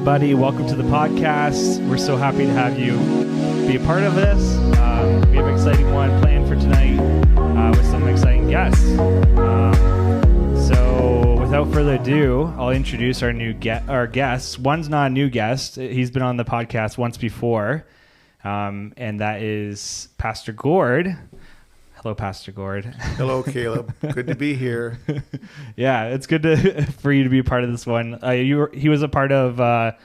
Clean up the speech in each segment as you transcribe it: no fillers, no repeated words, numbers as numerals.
everybody. Welcome to the podcast. We're so happy to have you be a part of this. We have an exciting one planned for tonight with some exciting guests. So without further ado, I'll introduce our guests. One's not a new guest. He's been on the podcast once before, and that is Pastor Gord. Hello, Pastor Gord. Hello, Caleb. Good to be here. Yeah, it's good for you to be a part of this one. He was a part of our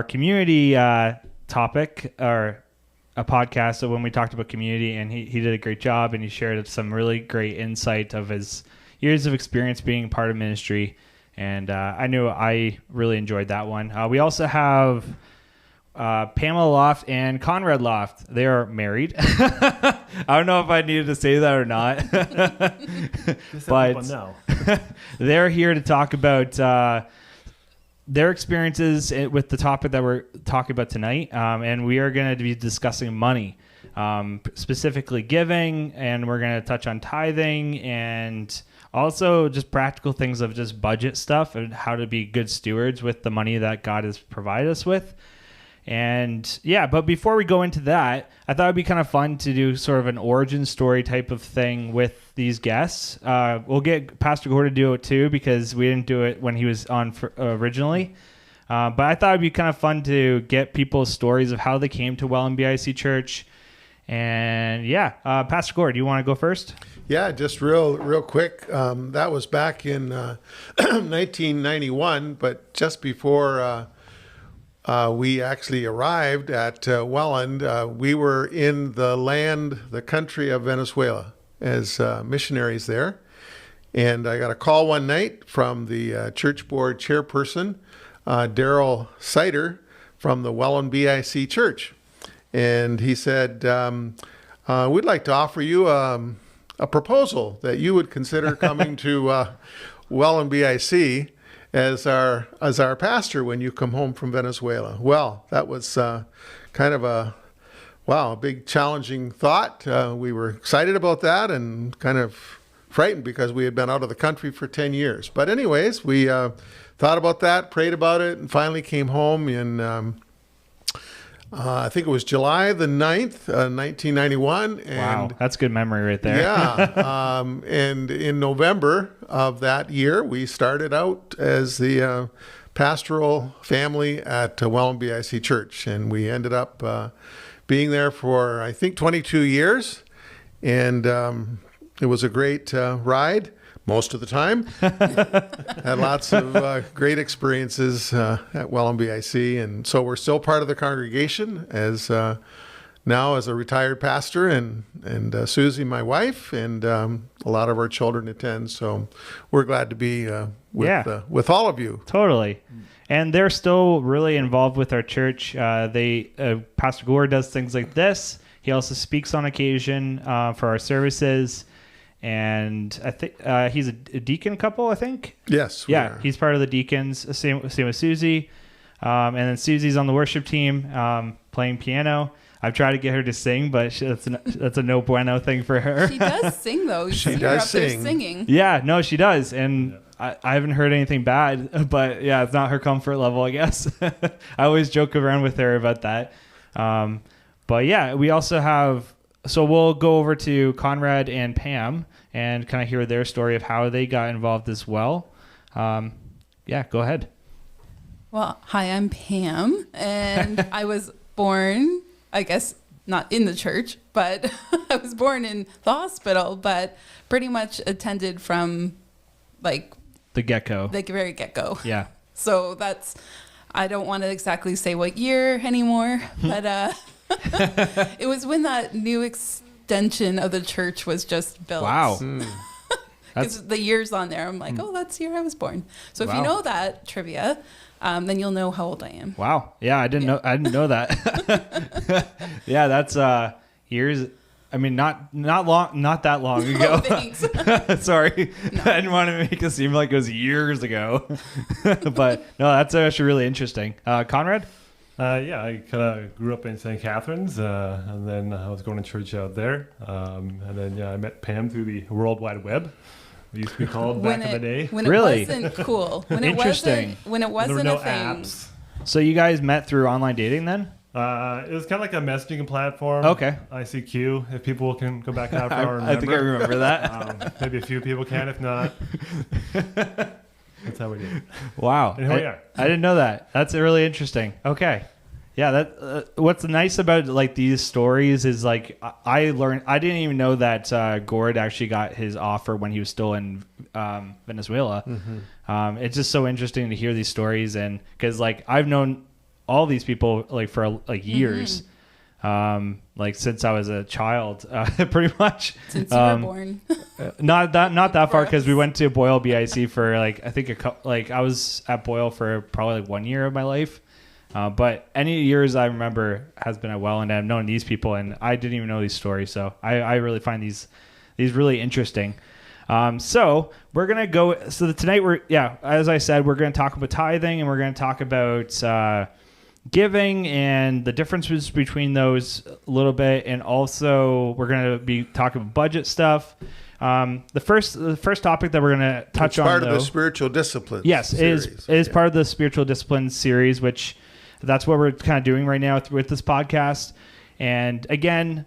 community topic, or a podcast. So when we talked about community, and he did a great job, and he shared some really great insight of his years of experience being part of ministry. And I knew I really enjoyed that one. We also have Pamela Loft and Conrad Loft. They are married. I don't know if I needed to say that or not. But they're here to talk about their experiences with the topic that we're talking about tonight. And we are going to be discussing money, specifically giving, and we're going to touch on tithing and also just practical things of just budget stuff and how to be good stewards with the money that God has provided us with. And yeah, but before we go into that, I thought it'd be kind of fun to do sort of an origin story type of thing with these guests. We'll get Pastor Gord to do it too, because we didn't do it when he was on originally. But I thought it'd be kind of fun to get people's stories of how they came to Welland BIC Church. And yeah, Pastor Gord, do you want to go first? Yeah, just real quick. That was back in 1991, but just before we actually arrived at Welland. We were in the country of Venezuela as missionaries there. And I got a call one night from the church board chairperson, Daryl Sider, from the Welland BIC Church. And he said, we'd like to offer you a proposal that you would consider coming to Welland BIC as our pastor when you come home from Venezuela. Well, that was kind of a big challenging thought. We were excited about that and kind of frightened because we had been out of the country for 10 years. But anyways, we thought about that, prayed about it, and finally came home in I think it was July the 9th, 1991. And wow, that's good memory right there. Yeah. And in November of that year, we started out as the pastoral family at Welland BIC Church. And we ended up being there for, I think, 22 years. And it was a great ride. Most of the time. Had lots of great experiences at Welland BIC. And so we're still part of the congregation now as a retired pastor, and Susie, my wife, and a lot of our children attend. So we're glad to be with all of you. Totally. And they're still really involved with our church. Pastor Gore does things like this. He also speaks on occasion for our services. And I think he's a deacon couple, I think. Yes. Yeah, he's part of the deacons. Same with Susie. And then Susie's on the worship team playing piano. I've tried to get her to sing, but that's a no bueno thing for her. She does sing, though. She does sing. There singing. Yeah, no, she does. And I haven't heard anything bad, but yeah, it's not her comfort level, I guess. I always joke around with her about that. But yeah, we also have... So we'll go over to Conrad and Pam and kind of hear their story of how they got involved as well. Yeah, go ahead. Well, hi, I'm Pam, and I was born, I guess, not in the church, but I was born in the hospital, but pretty much attended from, like... The get-go. The very get-go. Yeah. So that's... I don't want to exactly say what year anymore, but... It was when that new extension of the church was just built. Wow. Because the year's on there. I'm like, that's the year I was born. So if you know that trivia, then you'll know how old I am. Wow. Yeah, I didn't know that. Yeah, that's years. I mean, not that long ago. Oh, thanks. Sorry. No. I didn't want to make it seem like it was years ago. But no, that's actually really interesting. Conrad? Yeah, I kind of grew up in St. Catharines, and then I was going to church out there. And then I met Pam through the World Wide Web. it used to be called when back in the day. When Really? it wasn't cool. When Interesting. When it There wasn't were no a thing. apps. So you guys met through online dating then? It was kind of like a messaging platform. Okay. ICQ, if people can go back after I remember. I think I remember that. Maybe a few people can, if not. That's how we do it. Wow. And here we are. I didn't know that. That's really interesting. Okay. Yeah, that what's nice about like these stories is like I learned. I didn't even know that Gord actually got his offer when he was still in Venezuela. It's just so interesting to hear these stories, and because like I've known all these people like for like years, like since I was a child, pretty much. Since you were born. Not that far, For because us. we went to Boyle BIC for like I think I was at Boyle for probably like 1 year of my life. But any years I remember has been at Welland, and I've known these people, and I didn't even know these stories. So I really find these really interesting. So we're going to go. So tonight as I said, we're going to talk about tithing, and we're going to talk about giving and the differences between those a little bit. And also we're going to be talking about budget stuff. The first topic that we're going to touch It's on, part of though, the spiritual disciplines. yes, series. is part of the spiritual disciplines series, which that's what we're kind of doing right now with this podcast. And again,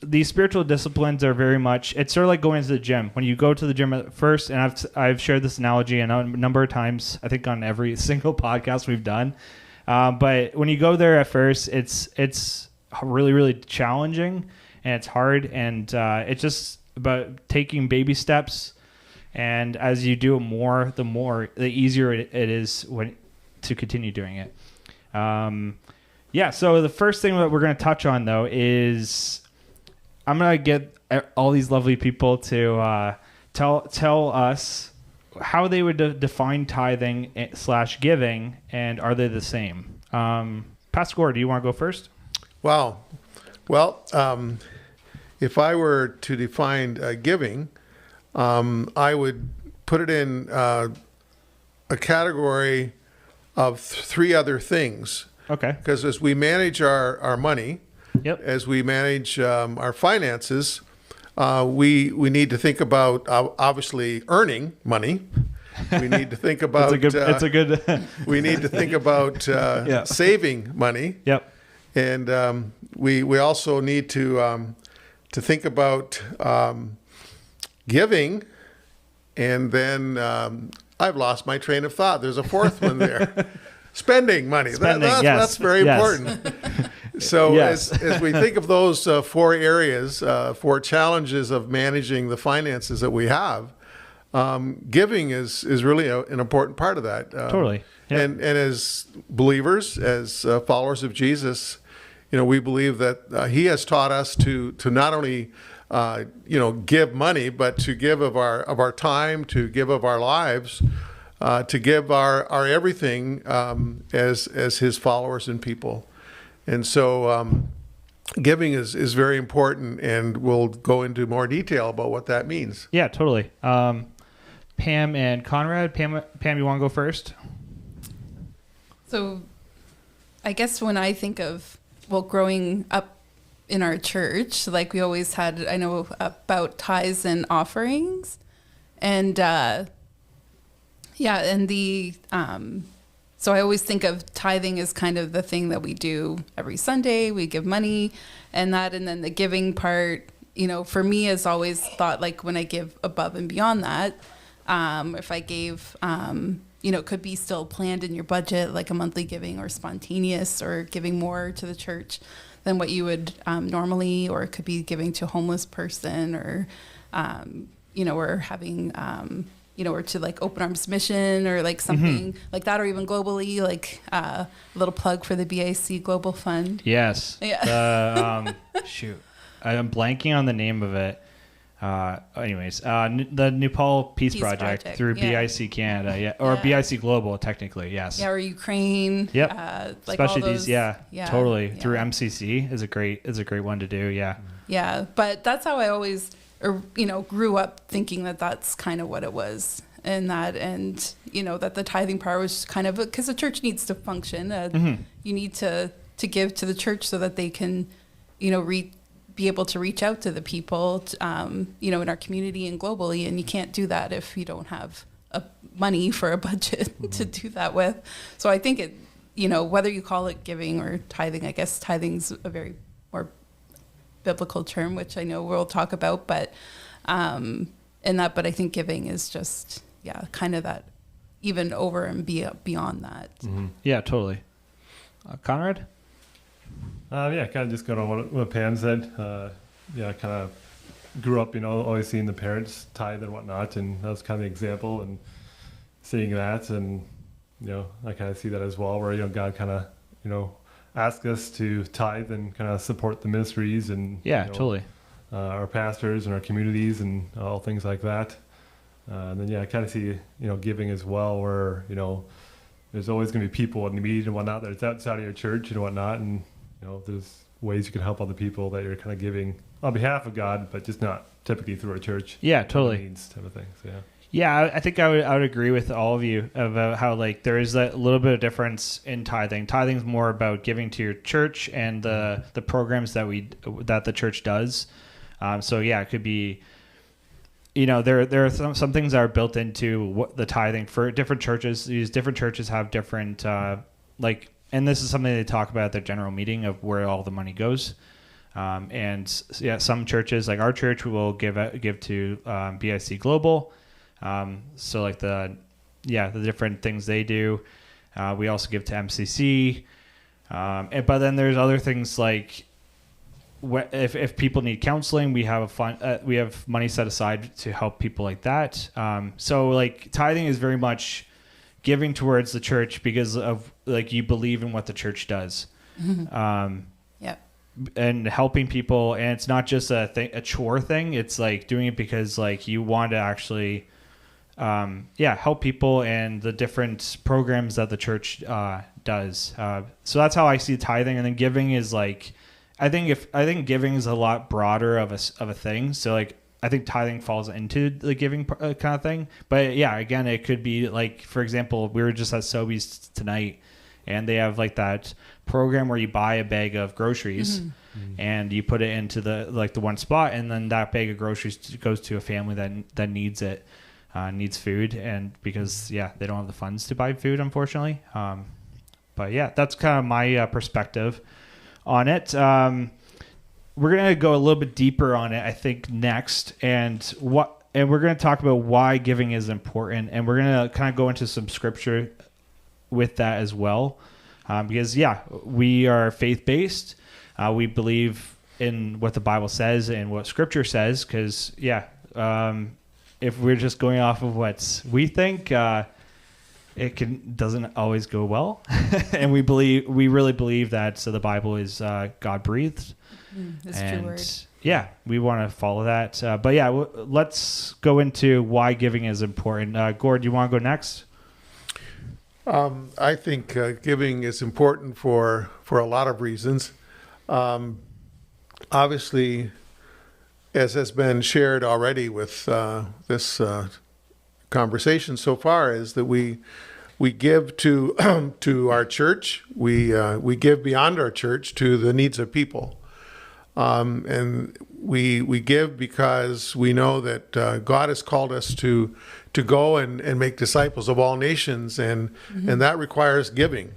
these spiritual disciplines are very much, it's sort of like going to the gym. When you go to the gym at first, and I've shared this analogy a number of times, I think on every single podcast we've done. But when you go there at first, it's really, really challenging, and it's hard, and it's just about taking baby steps. And as you do it more, the easier it is to continue doing it. So the first thing that we're going to touch on, though, is I'm going to get all these lovely people to tell us how they would define tithing / giving, and are they the same? Pastor Gore, do you want to go first? Wow. Well, if I were to define giving, I would put it in a category of three other things. Okay. Because as we manage our money, Yep. as we manage our finances, we need to think about obviously earning money. We need to think about It's a good. we need to think about saving money. Yep. And we also need to think about giving, and then I've lost my train of thought. There's a fourth one there. Spending money. That's very important. So Yes. as we think of those four areas, four challenges of managing the finances that we have, giving is really an important part of that. Totally. Yep. And as believers, as followers of Jesus, we believe that He has taught us to not only give money, but to give of our time, to give of our lives, to give our everything as His followers and people. And so giving is very important, and we'll go into more detail about what that means. Yeah, totally. Pam and Conrad. Pam, you want to go first? So I guess when I think of, growing up in our church, like we always had, I know about tithes and offerings, and so I always think of tithing as kind of the thing that we do every Sunday. We give money and then the giving part, for me has always thought like when I give above and beyond that, if I gave, could be still planned in your budget, like a monthly giving or spontaneous, or giving more to the church than what you would normally, or it could be giving to a homeless person, or, or having, or to like Open Arms Mission, or like something like that, or even globally, like a little plug for the BIC Global Fund. Yes. Yeah. Shoot, I'm blanking on the name of it. The Nepal Peace Project through BIC Canada, or BIC Global, technically, yes. Yeah, or Ukraine. Yep. Like especially all those, these, totally. Yeah. Through MCC is a great one to do. Yeah. Yeah, but that's how I always, grew up thinking that that's kind of what it was, and that the tithing part was kind of because the church needs to function. You need to give to the church so that they can, be able to reach out to the people, in our community and globally. And you can't do that if you don't have money for a budget to do that with. So I think whether you call it giving or tithing, I guess tithing's a very more biblical term, which I know we'll talk about, but but I think giving is just, kind of that even over and beyond that. Mm-hmm. Yeah, totally. Conrad? Kind of just going on what Pam said. Kind of grew up, always seeing the parents tithe and whatnot, and that was kind of the example, and seeing that, and I kind of see that as well, where God kind of ask us to tithe and kind of support the ministries and totally our pastors and our communities and all things like that. And then I kind of see giving as well, where there's always going to be people in need and whatnot that's outside of your church and whatnot, and there's ways you can help other people that you're kind of giving on behalf of God, but just not typically through a church. Yeah, totally. Needs type of thing. So, Yeah, I think I would agree with all of you about how there is that little bit of difference in tithing. Tithing is more about giving to your church and the programs that the church does. It could be, there are some things that are built into the tithing for different churches. These different churches have different and this is something they talk about at their general meeting of where all the money goes. Some churches like our church will give to BIC Global. The different things they do. We also give to MCC. But then there's other things like if people need counseling, we have we have money set aside to help people like that. Tithing is very much giving towards the church because of you believe in what the church does. Mm-hmm. And helping people, and it's not just a chore thing. It's doing it because you want to actually help people and the different programs that the church does. So that's how I see tithing. And then giving is I think giving is a lot broader of a thing. So I think tithing falls into the giving kind of thing. But again, it could be for example, we were just at Sobeys tonight, and they have that program where you buy a bag of groceries and you put it into the one spot, and then that bag of groceries goes to a family that needs it. Needs food, and because they don't have the funds to buy food, unfortunately. That's kind of my perspective on it. We're gonna go a little bit deeper on it, I think, next, and we're gonna talk about why giving is important, and we're gonna kind of go into some scripture with that as well, because we are faith-based. We believe in what the Bible says and what Scripture says, because if we're just going off of what we think, it doesn't always go well. And we really believe that the Bible is God breathed. That's true word. Yeah, we want to follow that. Let's go into why giving is important. Gord, you want to go next? I think giving is important for a lot of reasons. Obviously, as has been shared already with this conversation so far, is that we give to to our church. We give beyond our church to the needs of people, and we give because we know that God has called us to go and make disciples of all nations, and that requires giving.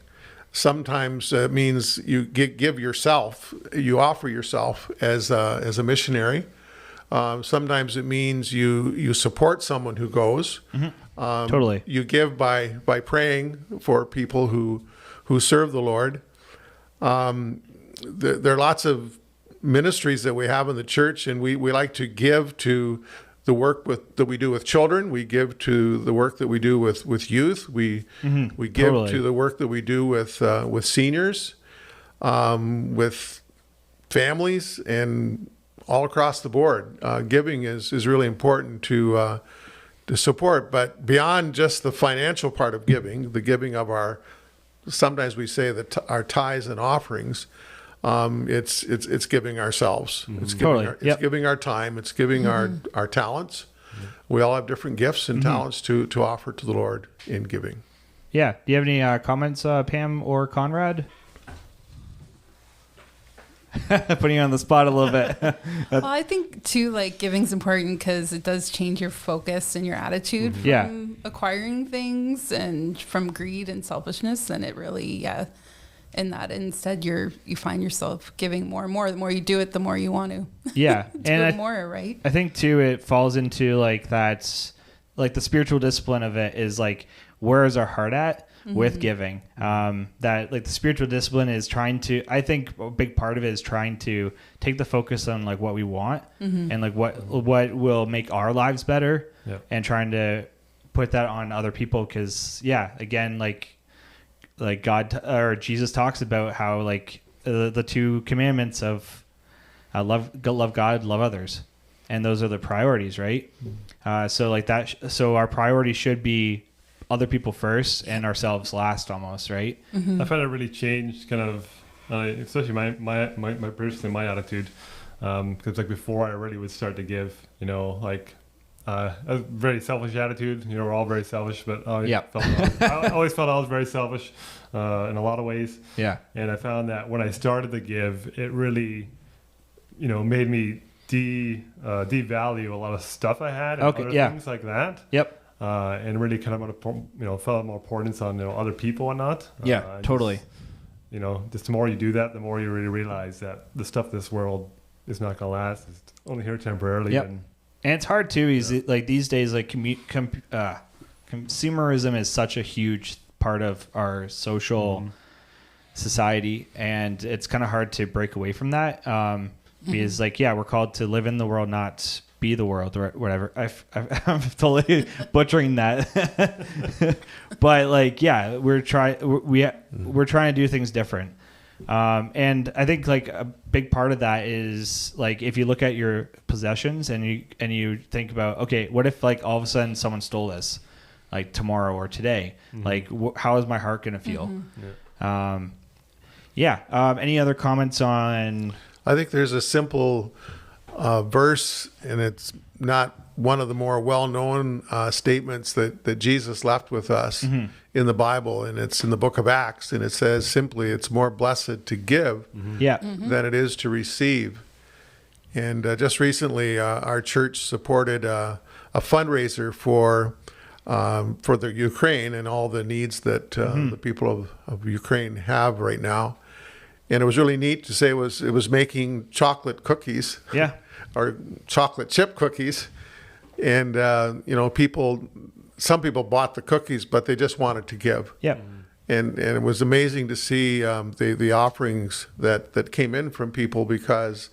Sometimes it means you give yourself, you offer yourself as a missionary. Sometimes it means you support someone who goes. Totally. You give by praying for people who serve the Lord. There are lots of ministries that we have in the church, and we like to give to the work that we do with children. We give to the work that we do with youth. We give Totally. to the work that we do with seniors, with families, and all across the board. Giving is really important to support. But beyond just the financial part of giving, the giving of sometimes we say that our tithes and offerings, it's giving ourselves. It's giving it's giving our time. It's giving our talents. We all have different gifts and talents to offer to the Lord in giving. Yeah. Do you have any comments, Pam or Conrad? Putting you on the spot a little bit. Well, I think too, like giving's important because it does change your focus and your attitude from Yeah. acquiring things and from greed and selfishness. And it really, in that instead, you find yourself giving more and more. The more you do it, the more you want to. Yeah. do it more, right? I think too, it falls into like that's like the spiritual discipline of it is like, where is our heart at with giving? That like the spiritual discipline is trying to, I think a big part of it is trying to take the focus on like what we want and like what will make our lives better and trying to put that on other people. Cause again, like God or Jesus talks about how like the two commandments of love God, love others. And those are the priorities, right? So like that, so our priority should be other people first and ourselves last almost, right? I found it really changed kind of, especially my attitude. Because like before I really would start to give, like a very selfish attitude. We're all very selfish, but I always felt I was very selfish in a lot of ways. Yeah. And I found that when I started to give, it really, made me devalue a lot of stuff I had and other things like that. Yep. And really kind of, felt more importance on, other people and not. Totally. Just the more you do that, the more you really realize that the stuff in this world is not going to last. It's only here temporarily. Yep. And it's hard too, is like these days, like consumerism is such a huge part of our social society, and it's kind of hard to break away from that. Because like, we're called to live in the world, not be the world or whatever. I'm totally butchering that. But like, we're trying to do things different. And I think like a big part of that is like, if you look at your possessions and you think about, okay, what if like all of a sudden someone stole this like tomorrow or today, like how is my heart going to feel? Any other comments on? I think there's a simple verse, and it's not one of the more well-known statements that Jesus left with us in the Bible, and it's in the book of Acts, and it says simply, it's more blessed to give than it is to receive. And just recently, our church supported a fundraiser for the Ukraine and all the needs that the people of Ukraine have right now. And it was really neat to say it was making chocolate cookies, or chocolate chip cookies, and some people bought the cookies, but they just wanted to give. And it was amazing to see the offerings that came in from people, because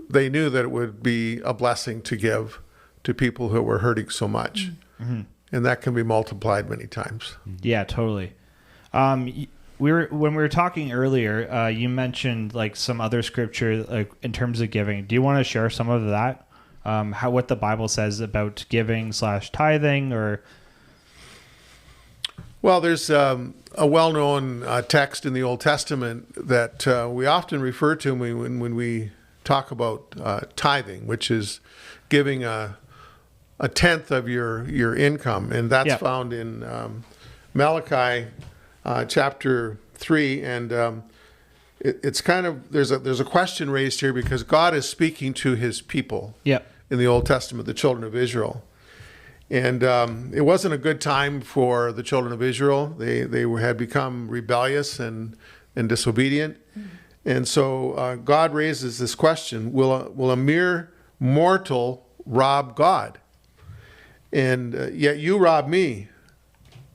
they knew that it would be a blessing to give to people who were hurting so much, and that can be multiplied many times. Yeah, totally. When we were talking earlier, you mentioned like some other scripture, like in terms of giving. Do you want to share some of that? What the Bible says about giving / tithing, or? Well, there's a well-known text in the Old Testament that we often refer to when we talk about tithing, which is giving a tenth of your income, and that's found in Malachi. Chapter 3, and it's kind of there's a question raised here, because God is speaking to his people in the Old Testament, the children of Israel, and it wasn't a good time for the children of Israel. They had become rebellious and disobedient, and so God raises this question: Will a mere mortal rob God? And yet you rob me,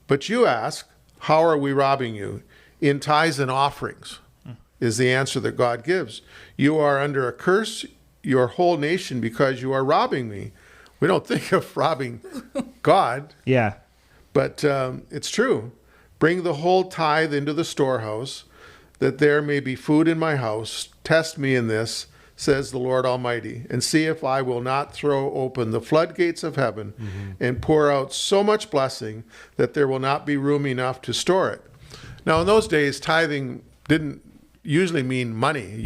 but you ask, how are we robbing you? In tithes and offerings is the answer that God gives. You are under a curse, your whole nation, because you are robbing me. We don't think of robbing God. But it's true. Bring the whole tithe into the storehouse, that there may be food in my house. Test me in this, says the Lord Almighty, and see if I will not throw open the floodgates of heaven and pour out so much blessing that there will not be room enough to store it. Now, in those days, tithing didn't usually mean money.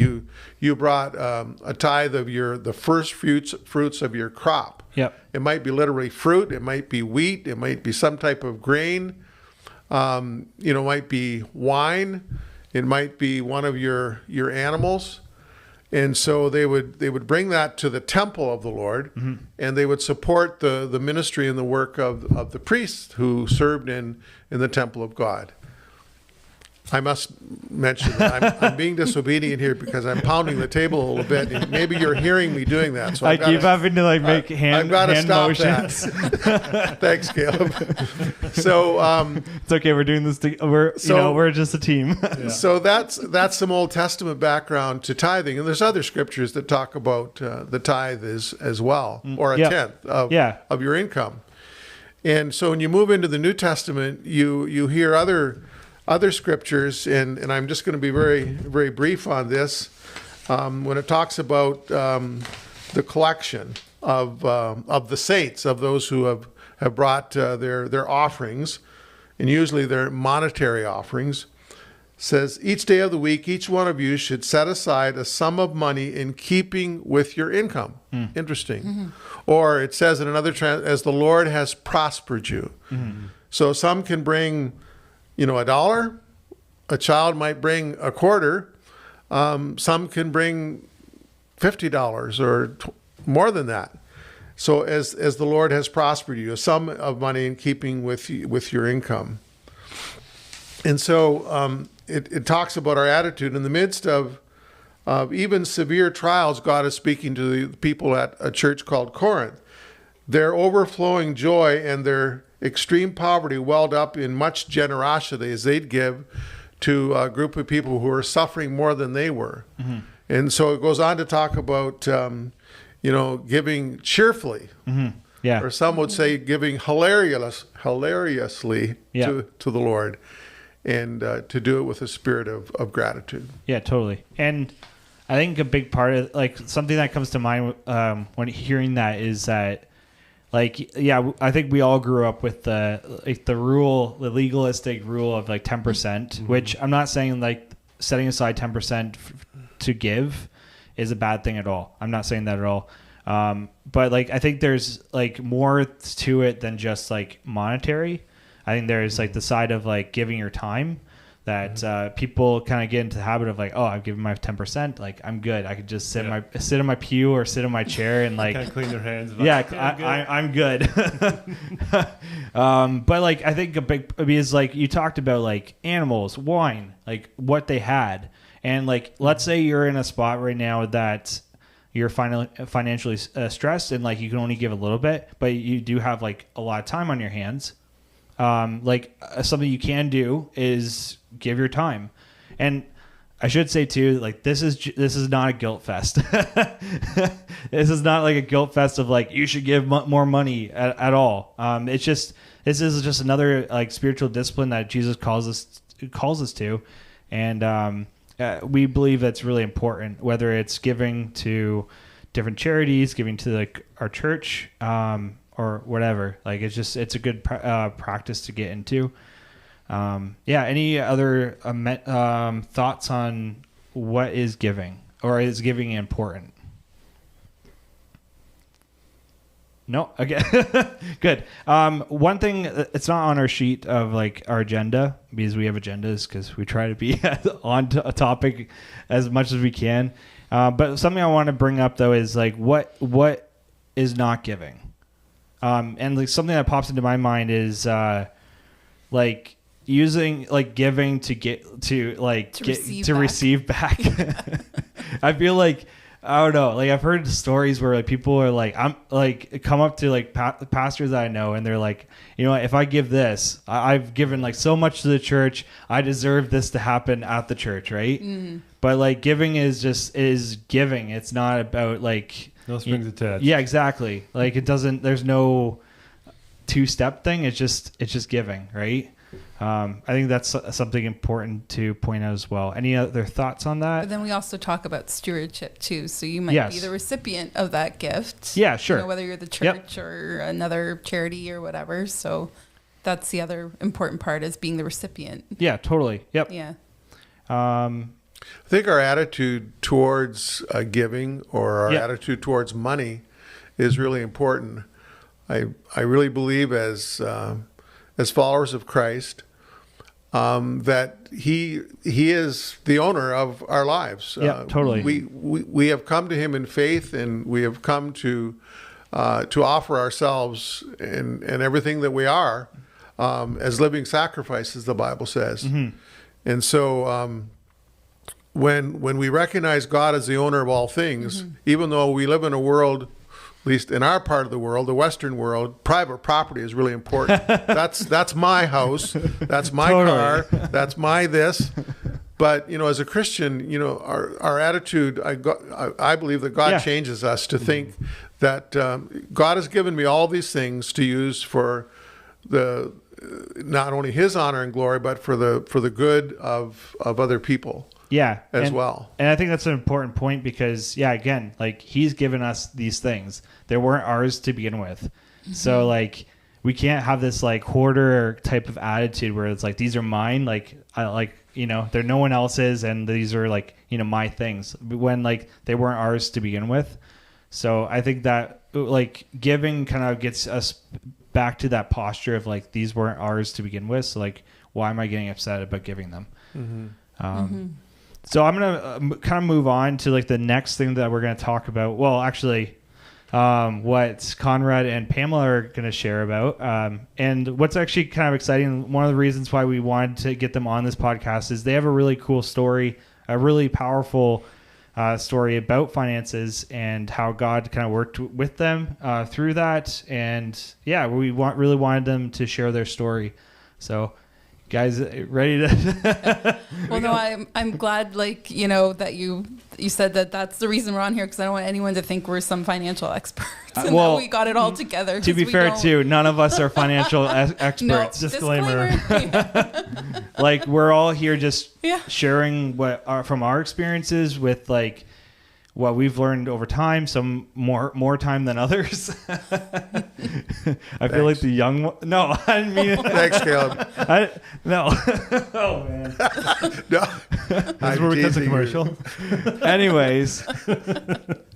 You brought a tithe of the first fruits of your crop. It might be literally fruit. It might be wheat. It might be some type of grain. It might be wine. It might be one of your animals. And so they would bring that to the temple of the Lord, and they would support the ministry and the work of the priests who served in the temple of God. I must mention that I'm being disobedient here because I'm pounding the table a little bit. And maybe you're hearing me doing that. So I keep having to like make hand stop motions. that. Thanks, Caleb. So It's okay. We're doing this. We're just a team. So that's some Old Testament background to tithing, and there's other scriptures that talk about the tithe as well, or a tenth of your income. And so when you move into the New Testament, you hear other scriptures, and I'm just going to be very, very brief on this. When it talks about the collection of the saints, of those who have brought their offerings, and usually they're monetary offerings, says, each day of the week, each one of you should set aside a sum of money in keeping with your income. Interesting. Or it says in another as the Lord has prospered you. So some can bring $1, a child might bring a quarter, some can bring $50 or more than that. So as the Lord has prospered you, a sum of money in keeping with your income. And so it talks about our attitude in the midst of even severe trials. God is speaking to the people at a church called Corinth. Their overflowing joy and their extreme poverty welled up in much generosity as they'd give to a group of people who were suffering more than they were. And so it goes on to talk about, giving cheerfully. Yeah. Or some would say giving hilariously to the Lord, and to do it with a spirit of gratitude. Yeah, totally. And I think a big part of something that comes to mind when hearing that is that I think we all grew up with the legalistic rule of 10%, which I'm not saying setting aside 10% to give is a bad thing at all. I'm not saying that at all. But I think there's more to it than just monetary. I think there's the side of giving your time that people kind of get into the habit of I've given my 10%, I'm good. I could just sit in my pew or sit in my chair and kind of clean their hands. I'm good. But I think a big because you talked about animals, wine, what they had, and let's say you're in a spot right now that you're financially stressed and you can only give a little bit, but you do have a lot of time on your hands. Something you can do is give your time. And I should say too, this is not a guilt fest. This is not a guilt fest of you should give more money at all. This is just another spiritual discipline that Jesus calls us to. And we believe that's really important, whether it's giving to different charities, giving to our church, or whatever. It's a good practice to get into. Any other thoughts on what is giving, or is giving important? No? Okay. Good. One thing, it's not on our sheet of our agenda, because we have agendas, because we try to be on a topic as much as we can. But something I want to bring up though is what is not giving? And something that pops into my mind is using giving to get to receive back. I feel I don't know. I've heard stories where people are I'm come up to pastors that I know, and they're if I give this, I've given so much to the church, I deserve this to happen at the church, right? But giving is giving. It's not about no strings attached. Yeah, exactly. It doesn't. There's no two-step thing. It's just giving, right? I think that's something important to point out as well. Any other thoughts on that? But then we also talk about stewardship too. So you might be the recipient of that gift. Yeah, sure. Whether you're the church or another charity or whatever. So that's the other important part, is being the recipient. Yeah, totally. Yep. Yeah. I think our attitude towards giving, or our attitude towards money, is really important. I really believe as followers of Christ, that he is the owner of our lives. Yeah, totally. We have come to him in faith, and we have come to offer ourselves and everything that we are as living sacrifices, the Bible says. And so when we recognize God as the owner of all things, even though we live in a world, at least in our part of the world, the Western world, private property is really important. That's my house, that's my car, that's my this. But as a Christian, our attitude, I believe that God changes us to think that God has given me all these things to use for not only His honor and glory, but for the good of other people. As well. And I think that's an important point because, again, like He's given us these things. They weren't ours to begin with. So like we can't have this like hoarder type of attitude where it's like, these are mine. Like they're no one else's, and these are like, my things, when like they weren't ours to begin with. So I think that like giving kind of gets us back to that posture of like, these weren't ours to begin with. So like, why am I getting upset about giving them? So I'm going to kind of move on to like the next thing that we're going to talk about. Well, actually, what Conrad and Pamela are going to share about. And what's actually kind of exciting, one of the reasons why we wanted to get them on this podcast is they have a really cool story, a really powerful story about finances and how God kind of worked with them through that. And we really wanted them to share their story. So guys, ready to? Well, no, I'm glad, that you said that's the reason we're on here, because I don't want anyone to think we're some financial experts and that we got it all together. To be fair, too, none of us are financial experts. No, disclaimer. Like we're all here just sharing from our experiences with like what we've learned over time, some more time than others. I feel like the young one. No, I didn't mean it. Thanks, Caleb. No. Oh, man. No. That's where we cut the commercial. Anyways.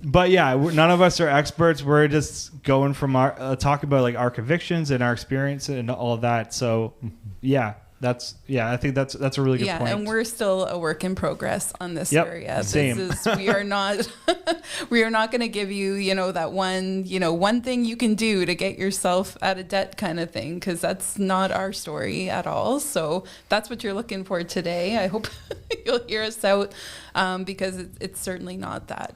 But none of us are experts. We're just going from our talk about like our convictions and our experience and all of that. So, I think that's a really good point. Yeah, and we're still a work in progress on this area. Same. We are not going to give you, that one thing you can do to get yourself out of debt kind of thing, because that's not our story at all. So that's what you're looking for today. I hope you'll hear us out, because it's certainly not that.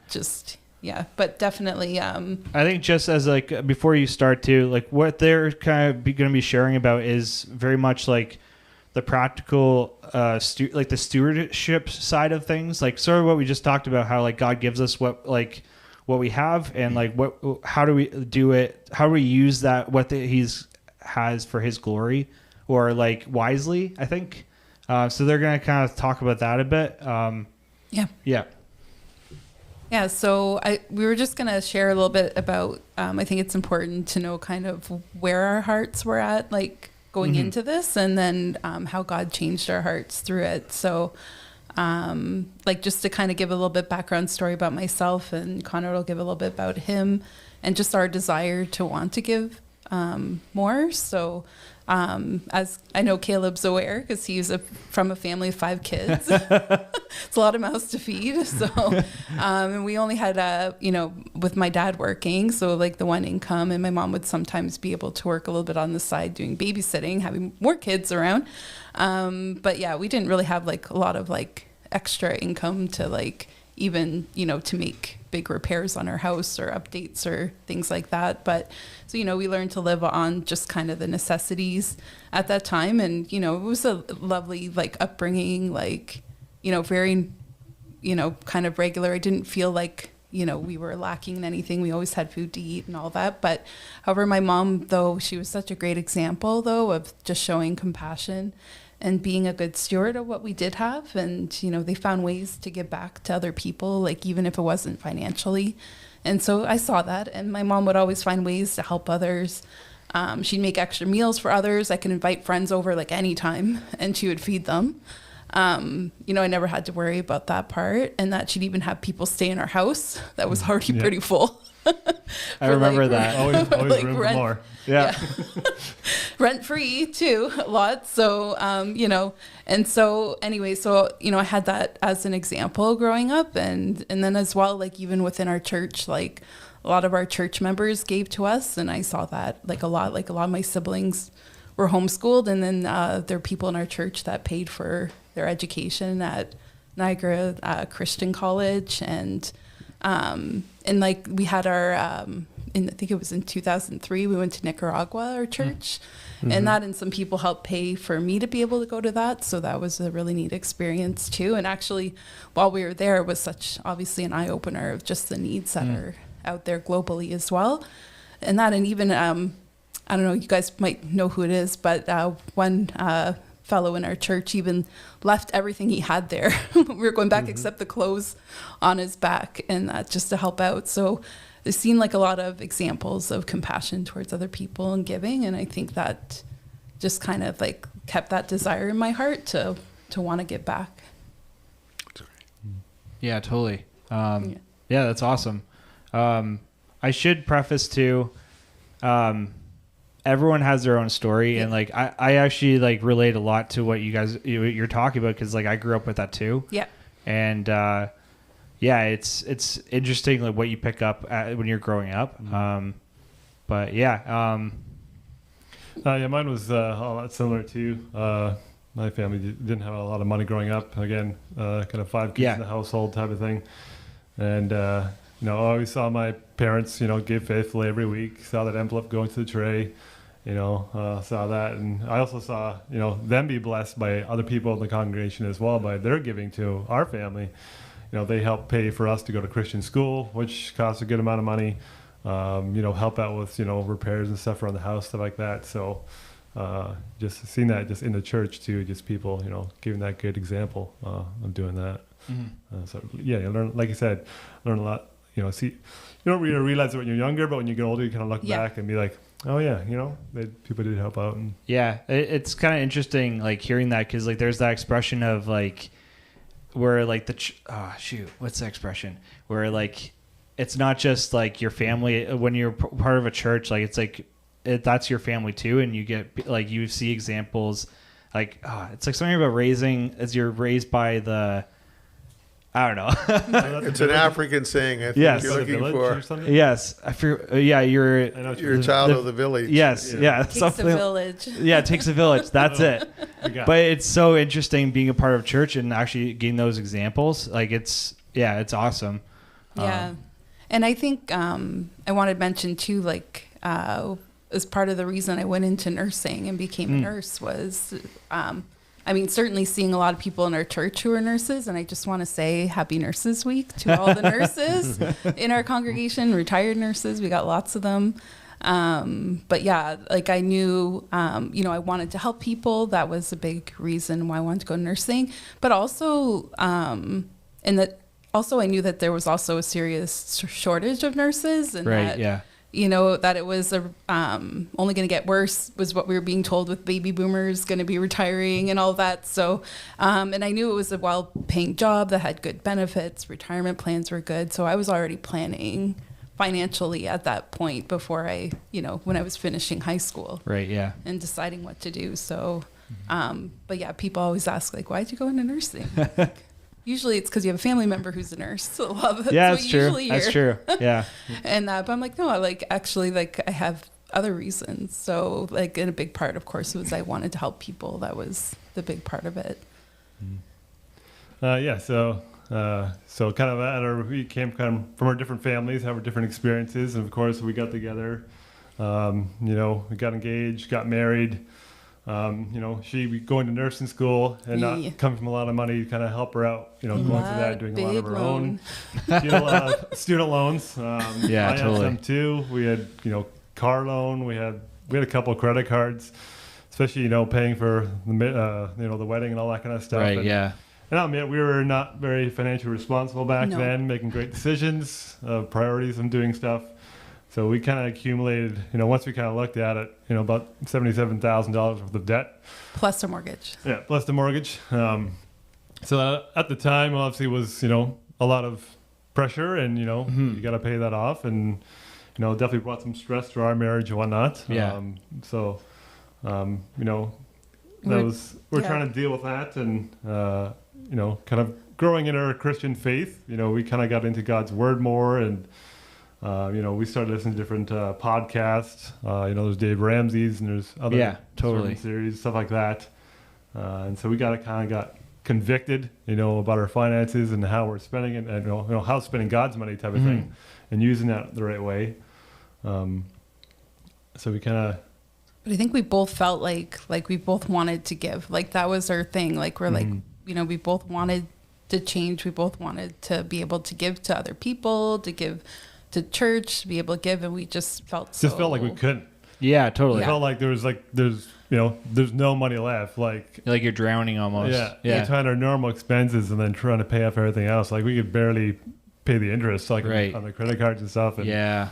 But definitely. I think just as like before you start to like what they're kind of going to be sharing about is very much like the practical, like the stewardship side of things, like sort of what we just talked about, how like God gives us what we have, and like how do we do it? How do we use that He's has for His glory, or like wisely? I think. So they're going to kind of talk about that a bit. Yeah, so we were just going to share a little bit about, I think it's important to know kind of where our hearts were at, like going into this, and then how God changed our hearts through it. So just to kind of give a little bit background story about myself, and Conrad will give a little bit about him, and just our desire to want to give more. So as I know Caleb's aware, because he's from a family of 5 kids. It's a lot of mouths to feed. So, and we only had, with my dad working, so like the one income, and my mom would sometimes be able to work a little bit on the side doing babysitting, having more kids around. But we didn't really have like a lot of like extra income to like even, to make big repairs on our house or updates or things like that. But so, we learned to live on just kind of the necessities at that time. And, it was a lovely like upbringing, like, very, kind of regular. I didn't feel like, we were lacking in anything. We always had food to eat and all that. But however, my mom, though, she was such a great example, though, of just showing compassion and being a good steward of what we did have. And, they found ways to give back to other people, like even if it wasn't financially. And so I saw that. And my mom would always find ways to help others. She'd make extra meals for others. I could invite friends over like anytime, and she would feed them. I never had to worry about that part, and that she'd even have people stay in our house that was already pretty full. I remember like, that. Always Like room for rent. more. Yeah. Rent free too, a lot. So, and so anyway, so, I had that as an example growing up. And then as well, like even within our church, like a lot of our church members gave to us. And I saw that like a lot of my siblings were homeschooled. And then there are people in our church that paid for their education at Niagara Christian College. And like we had our, I think it was in 2003, we went to Nicaragua, our church, and some people helped pay for me to be able to go to that. So that was a really neat experience too. And actually, while we were there, it was obviously an eye opener of just the needs that are out there globally as well. And even, I don't know, you guys might know who it is, but one fellow in our church even left everything he had there. We were going back except the clothes on his back, and just to help out. So there's seen like a lot of examples of compassion towards other people and giving, and I think that just kind of like kept that desire in my heart to want to give back. Yeah, totally. Yeah, that's awesome. I should preface too, everyone has their own story, and like I actually like relate a lot to what you're talking about, because like I grew up with that too. Yeah. And yeah, it's interesting like what you pick up when you're growing up. But yeah. Yeah, mine was a lot similar too. My family didn't have a lot of money growing up. Again, kind of 5 kids in the household type of thing. And, I always saw my parents, give faithfully every week, saw that envelope going to the tray, saw that. And I also saw, them be blessed by other people in the congregation as well by their giving to our family. They help pay for us to go to Christian school, which costs a good amount of money. Help out with, repairs and stuff around the house, stuff like that. So just seeing that just in the church too, just people, giving that good example of doing that. So yeah, you learn, like you said, learn a lot. See, you don't really realize it when you're younger, but when you get older, you kind of look back and be like, oh yeah, people did help out. And yeah, it's kind of interesting, like hearing that, because like there's that expression of like where like what's the expression where like it's not just like your family when you're part of a church, like it's like that's your family too, and you get like you see examples like it's like something about raising as you're raised by the I don't know. It's an African saying. I think you're looking for. Yes, I feel. Yeah, you're a child of the village. Yes, yeah. It takes a village. Yeah, it takes a village. That's it. But it's so interesting being a part of church and actually getting those examples. Like it's awesome. Yeah, and I think I wanted to mention too, like as part of the reason I went into nursing and became a nurse was. Certainly seeing a lot of people in our church who are nurses, and I just want to say Happy Nurses Week to all the nurses in our congregation, retired nurses. We got lots of them. But yeah, like I knew, I wanted to help people. That was a big reason why I wanted to go nursing. But also, I knew that there was also a serious shortage of nurses, and that it was only going to get worse was what we were being told with baby boomers going to be retiring and all that. So, and I knew it was a well-paying job that had good benefits, retirement plans were good. So I was already planning financially at that point before when I was finishing high school. Right. Yeah. And deciding what to do. So, but yeah, people always ask like, why'd you go into nursing? Usually it's because you have a family member who's a nurse. So that's true. That's true. Yeah. And but I'm like, no, I have other reasons. So and a big part, of course, was I wanted to help people. That was the big part of it. So kind of we came kind of from our different families, have our different experiences. And of course we got together, we got engaged, got married. She going to nursing school and not coming from a lot of money to kind of help her out, going through that, doing a lot of her own. She had a lot of student loans. I had them too. We had, car loan. We had a couple of credit cards, especially, paying for the wedding and all that kind of stuff. Right. Yeah. And I'll admit, we were not very financially responsible back then, making great decisions, priorities and doing stuff. So we kind of accumulated, once we kind of looked at it, about $77,000 worth of debt. Plus a mortgage. Yeah, plus the mortgage. So at the time, obviously, was, a lot of pressure, and you got to pay that off, and definitely brought some stress to our marriage and whatnot. Yeah. We're trying to deal with that, and kind of growing in our Christian faith. We kind of got into God's word more, and we started listening to different podcasts. There's Dave Ramsey's, and there's other sermon series, stuff like that. And so we got convicted, about our finances and how we're spending it, and how spending God's money type of thing, and using that the right way. So we kind of. But I think we both felt like we both wanted to give. Like that was our thing. Like we're like, we both wanted to change. We both wanted to be able to give to other people, to give to church, to be able to give, and we just felt felt like we couldn't. Yeah, totally. It felt like there's no money left. Like you're drowning almost. Yeah. Trying our normal expenses and then trying to pay off everything else. Like we could barely pay the interest, on the credit cards and stuff. And, yeah.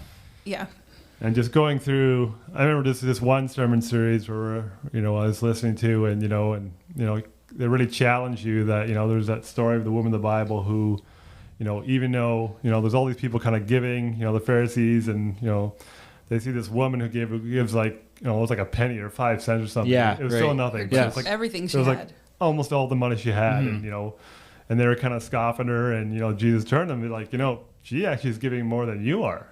And just going through, I remember this one sermon series where I was listening to, and they really challenge you that there's that story of the woman in the Bible who, even though there's all these people kind of giving, the Pharisees, and they see this woman who gives like it was like a penny or 5 cents or something. Yeah, it was still nothing. Yeah, it was like everything she had. Like almost all the money she had, and and they were kind of scoffing her, and Jesus turned them and be like, she actually is giving more than you are.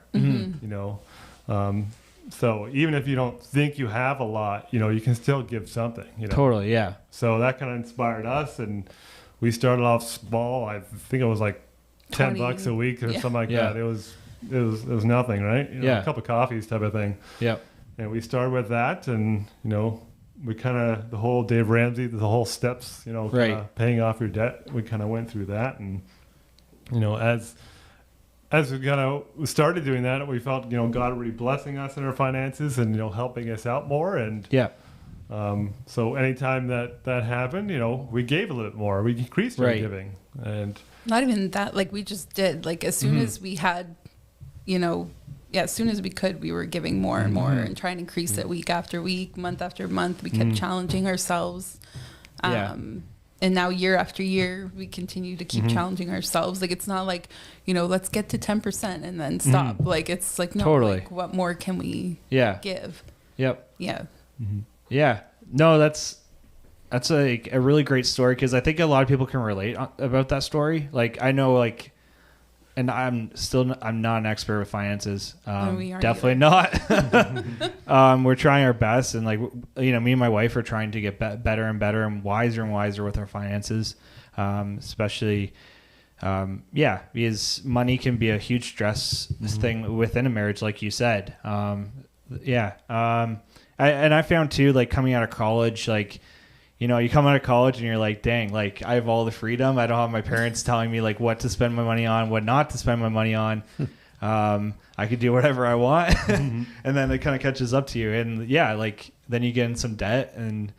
So even if you don't think you have a lot, you can still give something. Totally, yeah. So that kind of inspired us, and we started off small. I think it was like $10 a week or something like that. It was nothing, right? A cup of coffees type of thing. Yeah. And we started with that, and we kind of the whole Dave Ramsey, the whole steps, paying off your debt. We kind of went through that, and as we kind of started doing that, we felt God really blessing us in our finances and helping us out more. And so anytime that happened, we gave a little bit more. We increased our giving, and not even that. Like we just did. Like as soon as we had, as soon as we could, we were giving more and more and trying to increase it week after week, month after month. We kept challenging ourselves. And now year after year, we continue to keep challenging ourselves. Like, it's not like, let's get to 10% and then stop. Like, it's like, no, totally. Like, what more can we give? Yep. Yeah. Yeah. No, that's a really great story, because I think a lot of people can relate about that story. Like, I know, like, and I'm not an expert with finances. We aren't definitely not. We're trying our best, and like me and my wife are trying to get better and better and wiser with our finances, especially because money can be a huge stress thing within a marriage, like you said. I found too, like coming out of college, like. You come out of college and you're like, dang, like I have all the freedom. I don't have my parents telling me like what to spend my money on, what not to spend my money on. I could do whatever I want. And then it kind of catches up to you. And like then you get in some debt, and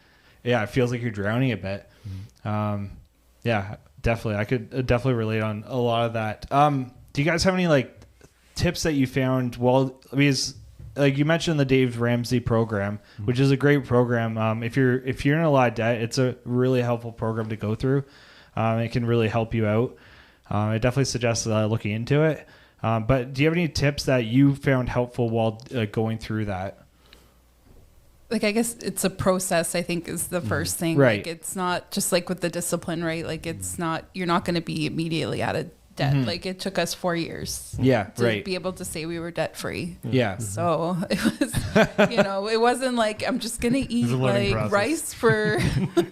it feels like you're drowning a bit. Definitely. I could definitely relate on a lot of that. Do you guys have any like tips that you found? Well, because like you mentioned the Dave Ramsey program, which is a great program. If you're in a lot of debt, it's a really helpful program to go through. It can really help you out. I definitely suggest looking into it. But do you have any tips that you found helpful while going through that? Like, I guess it's a process, I think, is the first thing. Right. Like, it's not just like with the discipline, right? Like, it's not, you're not going to be immediately out of debt. Like, it took us 4 years to be able to say we were debt free. Yeah. So it was, it wasn't like I'm just gonna eat like process. Rice for.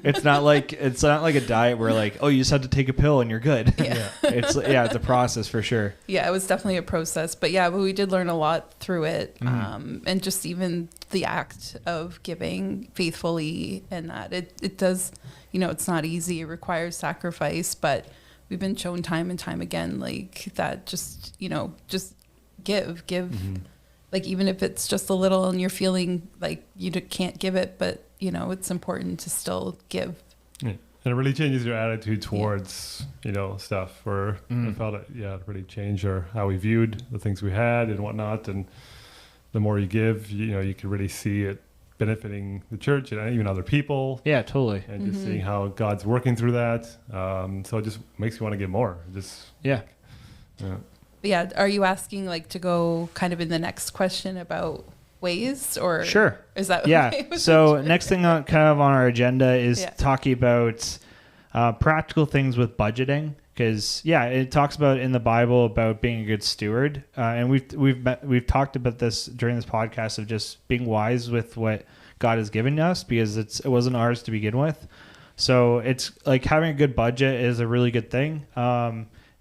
It's not like a diet where like, oh, you just have to take a pill and you're good. Yeah. It's a process for sure. Yeah, it was definitely a process, but we did learn a lot through it, and just even the act of giving faithfully, and that it does, it's not easy. It requires sacrifice, but we've been shown time and time again, like that just give, like even if it's just a little and you're feeling like you can't give it, but it's important to still give. Yeah. And it really changes your attitude towards, stuff, where I felt it really changed how we viewed the things we had and whatnot. And the more you give, you can really see it benefiting the church and even other people. Yeah, totally. And just seeing how God's working through that. So it just makes you want to give more. But yeah, are you asking like to go kind of in the next question about ways, or Sure. is that Yeah. okay with So you? next thing on our agenda is Yeah. talking about practical things with budgeting, because it talks about in the Bible about being a good steward, and we've talked about this during this podcast of just being wise with what God has given us, because it wasn't ours to begin with. So it's like having a good budget is a really good thing.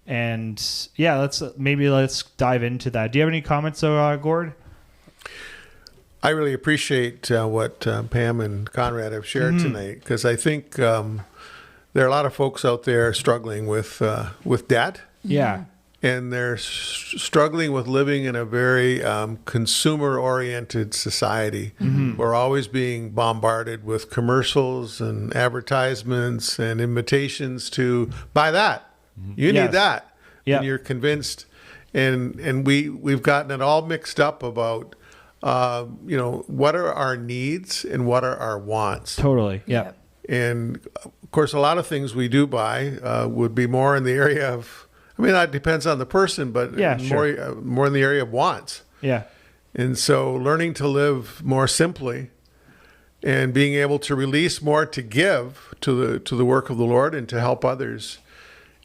And let's dive into that. Do you have any comments, Gord? I really appreciate what Pam and Conrad have shared tonight, because I think there are a lot of folks out there struggling with debt, Yeah. and they're struggling with living in a very consumer-oriented society. We're always being bombarded with commercials and advertisements and invitations to buy that. You Yes. need that, Yeah. and you're convinced. And we've gotten it all mixed up about what are our needs and what are our wants. Totally. Yeah. Yep. And of course, a lot of things we do buy would be more in the area of, that depends on the person, but Yeah, sure. more in the area of wants. Yeah. And so learning to live more simply and being able to release more to give to the work of the Lord and to help others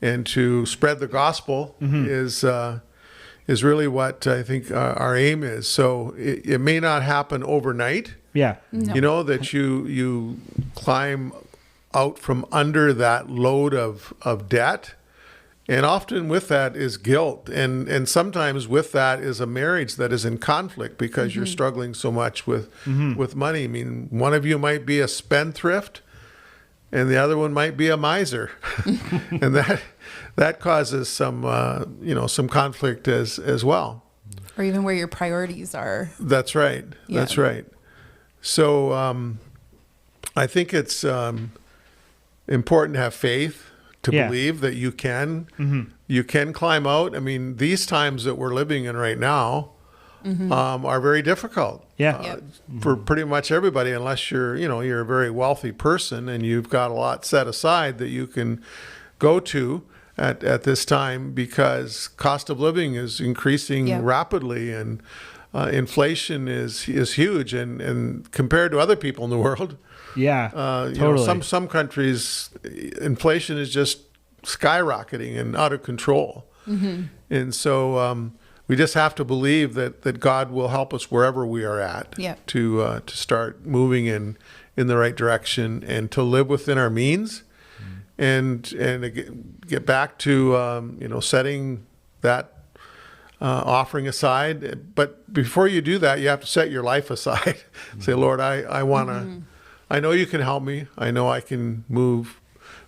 and to spread the gospel is really what I think our aim is. So it may not happen overnight. Yeah. No. That you climb out from under that load of debt. And often with that is guilt. And sometimes with that is a marriage that is in conflict because you're struggling so much with money. One of you might be a spendthrift and the other one might be a miser. And that causes some conflict as well. Or even where your priorities are. That's right. Yeah. That's right. So I think it's important to have faith, to believe that you can climb out. These times that we're living in right now are very difficult. Yeah. For pretty much everybody, unless you're a very wealthy person and you've got a lot set aside that you can go to at this time, because cost of living is increasing rapidly, and inflation is huge, and compared to other people in the world, Totally. Some countries, inflation is just skyrocketing and out of control. And so we just have to believe that God will help us wherever we are at to start moving in the right direction and to live within our means, and get back to setting that offering aside. But before you do that, you have to set your life aside. Say, Lord, I want to. I know you can help me. I know I can move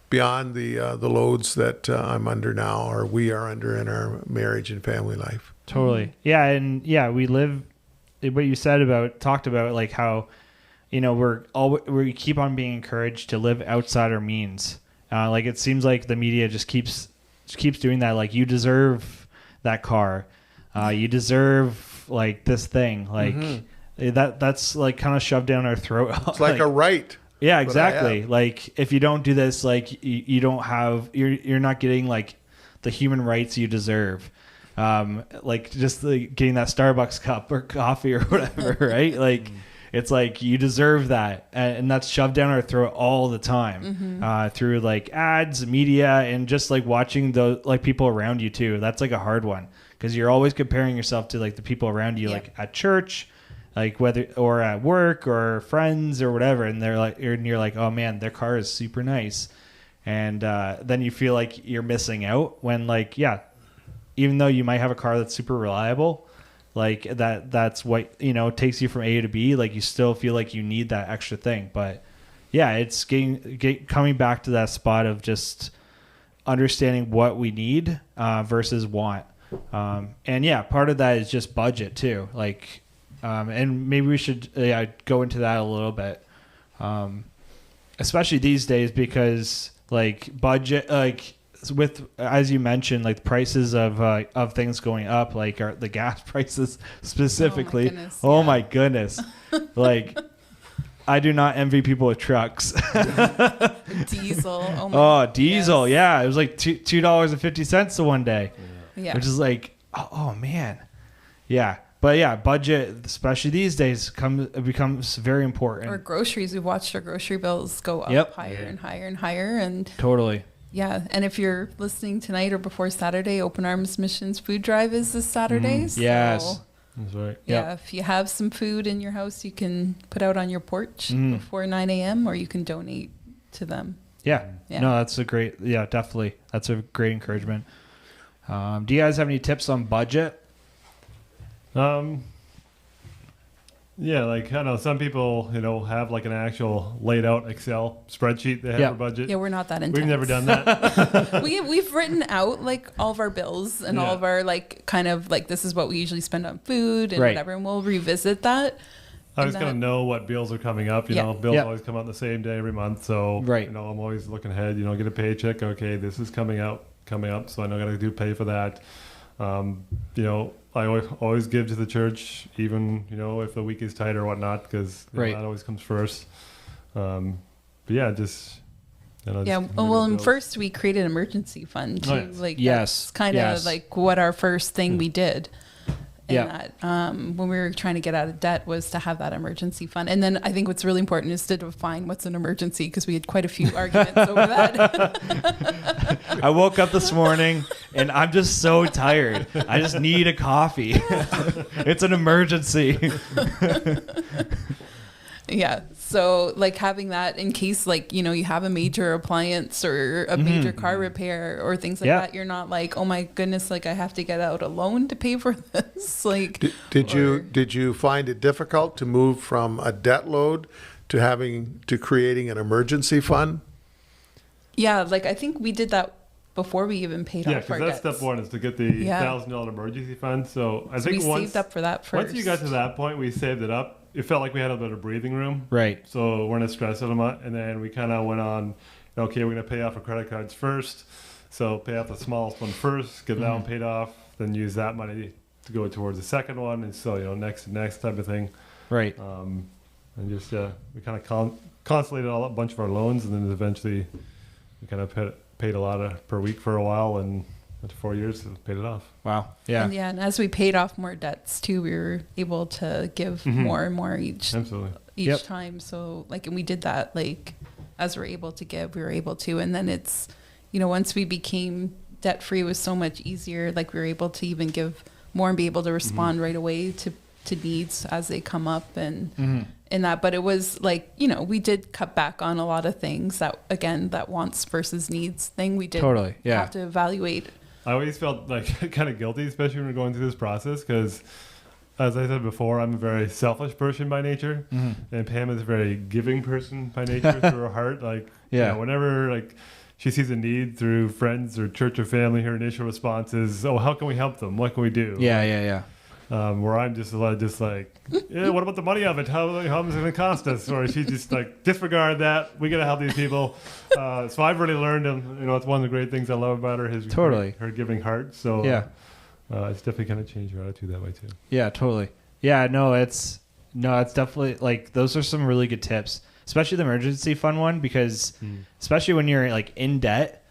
beyond the loads that I'm under now, or we are under in our marriage and family life. Totally. Yeah. And we live what you talked about, like how, we keep on being encouraged to live outside our means. Like it seems like the media just keeps doing that. Like, you deserve that car. You deserve like this thing. Like that's like kind of shoved down our throat. It's like a right. Yeah, exactly. Like, if you don't do this, like you don't have, you're not getting like the human rights you deserve. Like just like getting that Starbucks cup or coffee or whatever, right? Like it's like you deserve that, and that's shoved down our throat all the time through like ads, media, and just like watching the like people around you too. That's like a hard one, because you're always comparing yourself to like the people around you, like at church, like whether or at work or friends or whatever, and you're like, oh man, their car is super nice, and then you feel like you're missing out when even though you might have a car that's super reliable, like that's what takes you from A to B, like you still feel like you need that extra thing. But it's coming back to that spot of just understanding what we need versus want, and part of that is just budget too, like. And maybe we should go into that a little bit, especially these days, because like budget, like with, as you mentioned, like prices of things going up, like the gas prices specifically. Oh my goodness. Like, I do not envy people with trucks. Diesel. Diesel. Yes. Yeah. It was like $2.50 the one day, which is like, Oh man. Yeah. But yeah, budget, especially these days, becomes very important. Or groceries. We've watched our grocery bills go up Yep. higher and higher and higher. And Totally. yeah, and if you're listening tonight or before Saturday, Open Arms Missions Food Drive is this Saturday. So, Yes. That's right. yeah, Yep. if you have some food in your house, you can put out on your porch before 9 a.m. or you can donate to them. Yeah. Yeah. No, that's definitely. That's a great encouragement. Do you guys have any tips on budget? Yeah, like I know some people, have like an actual laid out Excel spreadsheet they have Yeah. for budget. Yeah, we're not that intense. We've never done that. We've written out like all of our bills and all Yeah. of our like kind of like this is what we usually spend on food and Right. whatever, and we'll revisit that. I was And going to that- know what bills are coming up. You Yeah. know, bills Yeah. always come out the same day every month. So, Right. I'm always looking ahead, get a paycheck. Okay, this is coming up. So I know I got to pay for that. I always give to the church, even, if the week is tight or whatnot, because Right. that always comes first. But yeah, just, Yeah, just well, and bills. first we created an emergency fund too. Oh, yes. Like Yes, that's kind of yes. like what our first thing we did. And Yeah. that when we were trying to get out of debt was to have that emergency fund. And then I think what's really important is to define what's an emergency, because we had quite a few arguments over that. I woke up this morning and I'm just so tired. I just need a coffee. It's an emergency. Yeah. So like having that in case like, you have a major appliance or a major car repair or things like Yeah. that. You're not like, oh my goodness, like I have to get out a loan to pay for this. Like, Did you find it difficult to move from a debt load to creating an emergency fund? yeah, like I think we did that before we even paid Yeah, off our because that's debts. step one is to get the Yeah. $1,000 emergency fund. So I So think we once saved up for that first. once you got to that point, we saved it up. It felt like we had a bit of breathing room. Right. So we're not stressed out much. And then we kind of went on, okay, we're going to pay off our credit cards first. So pay off the smallest one first, get that one paid off, then use that money to go towards the second one. And so, next type of thing. Right. And just, we kind of consolidated a bunch of our loans. And then eventually we kind of paid a lot per week for a while. And after 4 years, paid it off. Wow. Yeah. And as we paid off more debts too, we were able to give more and more each Absolutely. Yep. time. So like, and we did that, like, as we're able to give, we were able to. And then it's, once we became debt free, it was so much easier. Like we were able to even give more and be able to respond right away to needs as they come up and that. But it was like, we did cut back on a lot of things that, again, that wants versus needs thing. We did Totally, yeah. have to evaluate. I always felt like kind of guilty, especially when we're going through this process, because as I said before, I'm a very selfish person by nature, and Pam is a very giving person by nature through her heart. Like, Yeah. Whenever like she sees a need through friends or church or family, her initial response is, "Oh, how can we help them? What can we do?" Yeah. Where I'm just like, yeah, what about the money of it? How much is it going to cost us? Or she's just like, disregard that. We got to help these people. So I've really learned, and it's one of the great things I love about her, her giving heart. So Yeah. it's definitely kind of changed her attitude that way too. Yeah, totally. Yeah, it's definitely like those are some really good tips, especially the emergency fund one, because especially when you're like in debt,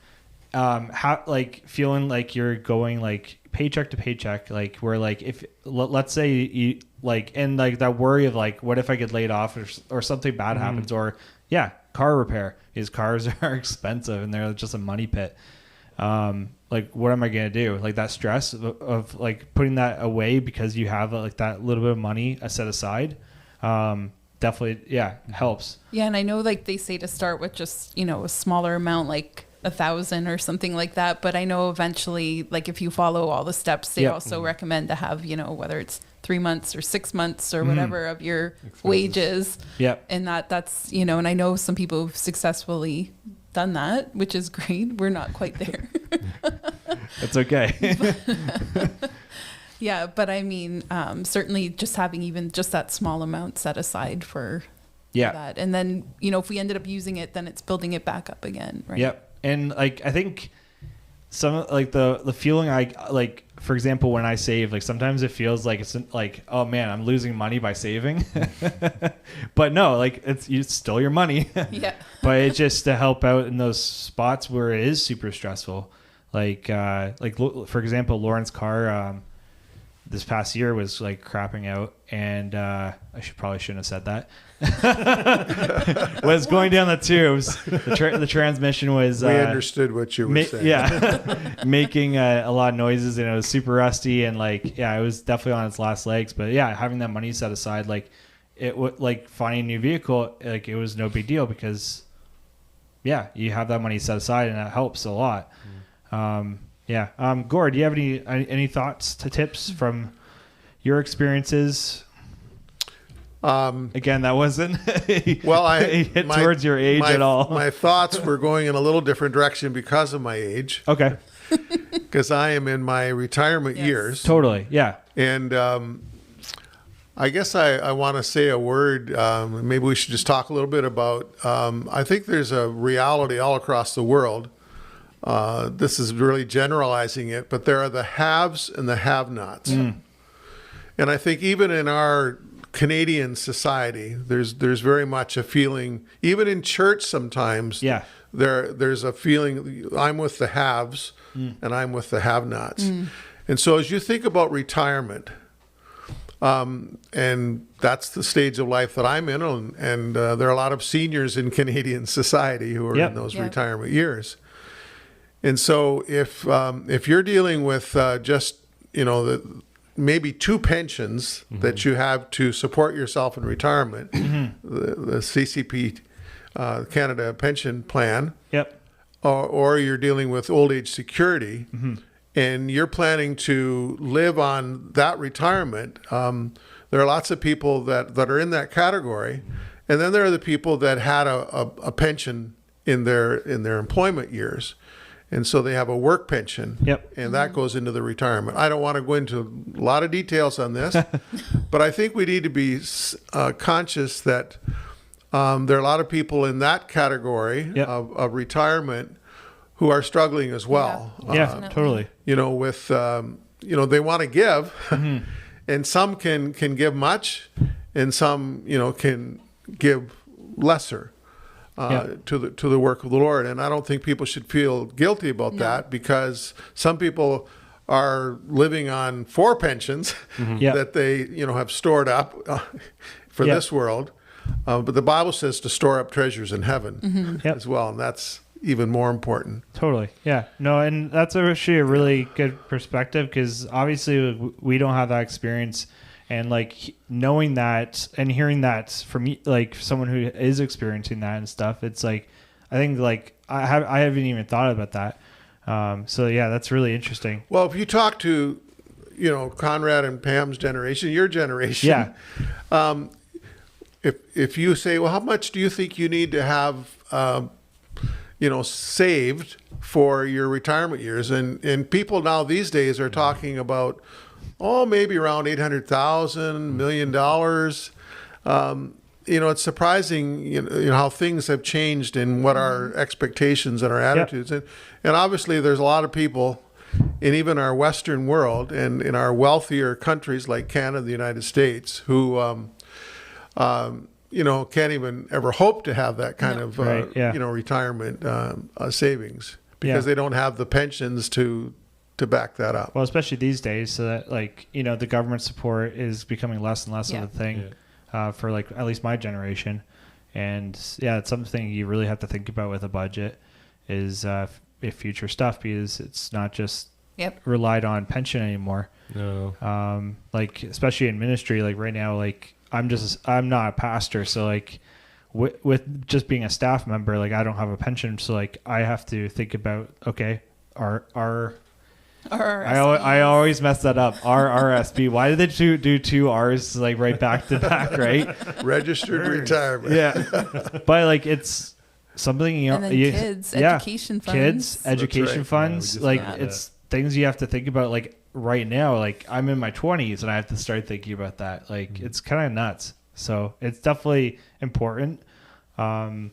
how like feeling like you're going like paycheck to paycheck, like where like if let's say you like, and like that worry of like, what if I get laid off or something bad happens, or car repair, because cars are expensive and they're just a money pit. Like what am I going to do? Like that stress of like putting that away because you have like that little bit of money set aside. Definitely. Yeah. Helps. Yeah. And I know like they say to start with just, a smaller amount, like 1,000 or something like that. But I know eventually, like if you follow all the steps, they also recommend to have, whether it's 3 months or 6 months or whatever of your wages. Yep. And that's, and I know some people who've successfully done that, which is great. We're not quite there. It's okay. Yeah. But I mean, certainly just having even just that small amount set aside for that. And then, if we ended up using it, then it's building it back up again. Right. Yep. And like, I think some like the feeling I like, for example, when I save, like sometimes it feels like it's like, oh man, I'm losing money by saving. But no, like it's still your money. Yeah. But it's just to help out in those spots where it is super stressful. Like for example, Lauren's car, this past year was like crapping out, and I shouldn't have said that. Was going down the tubes. The transmission was. We understood what you were saying. Yeah, making a lot of noises, and it was super rusty, and like it was definitely on its last legs. But yeah, having that money set aside, like it would like finding a new vehicle, like it was no big deal because you have that money set aside, and that helps a lot. Gord, do you have any thoughts to tips from your experiences? Again, that wasn't hit towards your age at all. My thoughts were going in a little different direction because of my age. Okay. Because I am in my retirement years. Totally. Yeah. And I guess I want to say a word. Maybe we should just talk a little bit about. I think there's a reality all across the world. This is really generalizing it, but there are the haves and the have-nots. And I think even in our Canadian society, there's very much a feeling, even in church sometimes, there's a feeling, I'm with the haves and I'm with the have-nots. And so as you think about retirement, and that's the stage of life that I'm in, and there are a lot of seniors in Canadian society who are in those retirement years. And so if you're dealing with just, maybe two pensions that you have to support yourself in retirement, the CCP Canada pension plan, or you're dealing with old age security, and you're planning to live on that retirement, there are lots of people that are in that category. And then there are the people that had a pension in their employment years. And so they have a work pension, and that goes into the retirement. I don't want to go into a lot of details on this, but I think we need to be conscious that there are a lot of people in that category of retirement who are struggling as well. Totally. With they want to give, and some can give much, and some can give lesser. To the work of the Lord. And I don't think people should feel guilty about that, because some people are living on 4 pensions that they have stored up for this world. But the Bible says to store up treasures in heaven as well, and that's even more important. Totally. Yeah. No, and that's actually a really good perspective, because obviously we don't have that experience. And like knowing that and hearing that from like someone who is experiencing that and stuff, it's like, I think like I haven't even thought about that. So yeah, that's really interesting. Well, if you talk to, Conrad and Pam's generation, your generation, if you say, well, how much do you think you need to have, saved for your retirement years? And people now these days are talking about, maybe around $800,000 million. It's surprising, how things have changed in what our expectations and our attitudes. And obviously there's a lot of people in even our Western world and in our wealthier countries like Canada, the United States, who, can't even ever hope to have that kind of, retirement savings, because they don't have the pensions to back that up. Well, especially these days, so that the government support is becoming less and less of a thing for like at least my generation. And it's something you really have to think about with a budget is if future stuff, because it's not just relied on pension anymore. No. Like especially in ministry, like right now, like I'm not a pastor, so like with just being a staff member, like I don't have a pension, so like I have to think about our I always mess that up. RRSP. Why did they do 2 R's like right back to back, right? Registered retirement. Yeah. But like it's something and then kids education funds. Kids education funds. It's things you have to think about like right now. Like I'm in my 20s and I have to start thinking about that. Like it's kind of nuts. So it's definitely important. Oh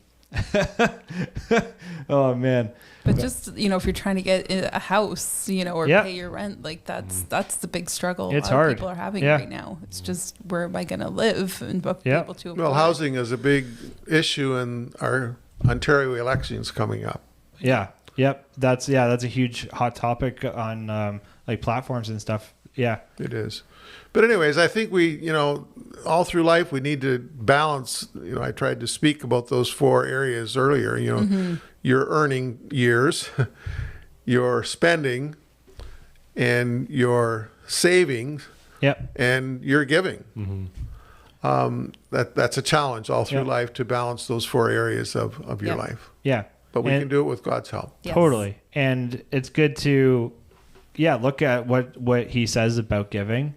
man. But just, if you're trying to get a house, or pay your rent, like that's the big struggle it's a lot hard. of people are having right now. It's just, where am I going to live and be able to afford? Well, housing is a big issue in our Ontario elections coming up. Yeah. Yep. That's a huge hot topic on like platforms and stuff. Yeah. It is. But anyways, I think we, all through life, we need to balance, I tried to speak about those 4 areas earlier, your earning years, your spending, and your savings, Yep. and your giving. That's a challenge all through Yep. life to balance those 4 areas of your Yep. life. Yeah. But we And- can do it with God's help. Yes. Totally. And it's good to, look at what he says about giving.